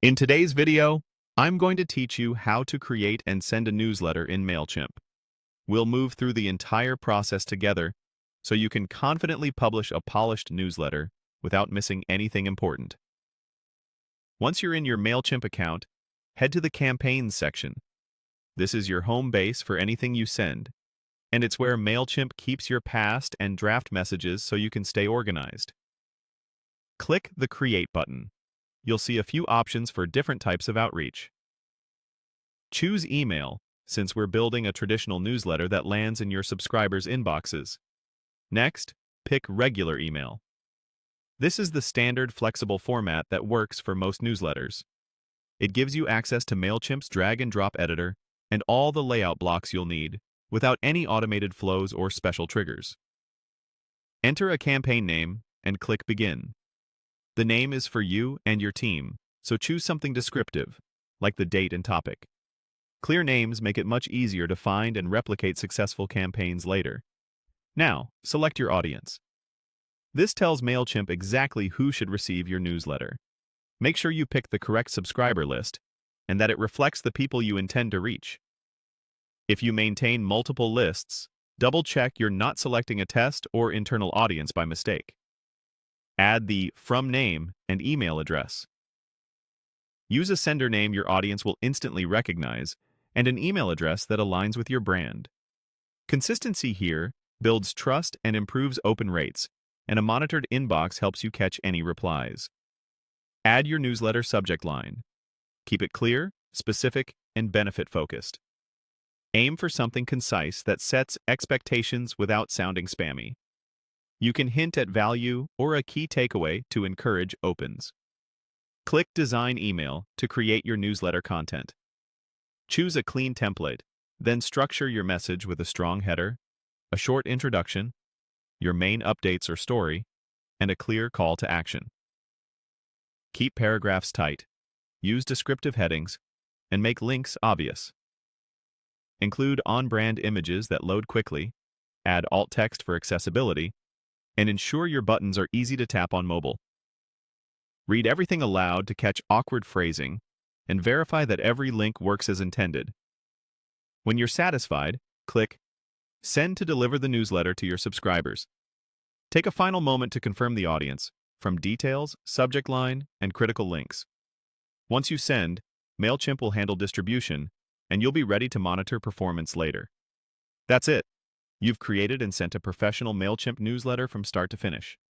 In today's video, I'm going to teach you how to create and send a newsletter in Mailchimp. We'll move through the entire process together so you can confidently publish a polished newsletter without missing anything important. Once you're in your Mailchimp account, head to the Campaigns section. This is your home base for anything you send, and it's where Mailchimp keeps your past and draft messages so you can stay organized. Click the Create button. You'll see a few options for different types of outreach. Choose email, since we're building a traditional newsletter that lands in your subscribers' inboxes. Next, pick regular email. This is the standard flexible format that works for most newsletters. It gives you access to Mailchimp's drag-and-drop editor and all the layout blocks you'll need without any automated flows or special triggers. Enter a campaign name and click Begin. The name is for you and your team, so choose something descriptive, like the date and topic. Clear names make it much easier to find and replicate successful campaigns later. Now, select your audience. This tells Mailchimp exactly who should receive your newsletter. Make sure you pick the correct subscriber list and that it reflects the people you intend to reach. If you maintain multiple lists, double-check you're not selecting a test or internal audience by mistake. Add the from name and email address. Use a sender name your audience will instantly recognize and an email address that aligns with your brand. Consistency here builds trust and improves open rates, and a monitored inbox helps you catch any replies. Add your newsletter subject line. Keep it clear, specific, and benefit-focused. Aim for something concise that sets expectations without sounding spammy. You can hint at value or a key takeaway to encourage opens. Click Design Email to create your newsletter content. Choose a clean template, then structure your message with a strong header, a short introduction, your main updates or story, and a clear call to action. Keep paragraphs tight, use descriptive headings, and make links obvious. Include on-brand images that load quickly, add alt text for accessibility, and ensure your buttons are easy to tap on mobile. Read everything aloud to catch awkward phrasing, and verify that every link works as intended. When you're satisfied, click Send to deliver the newsletter to your subscribers. Take a final moment to confirm the audience, from details, subject line, and critical links. Once you send, Mailchimp will handle distribution, and you'll be ready to monitor performance later. That's it. You've created and sent a professional Mailchimp newsletter from start to finish.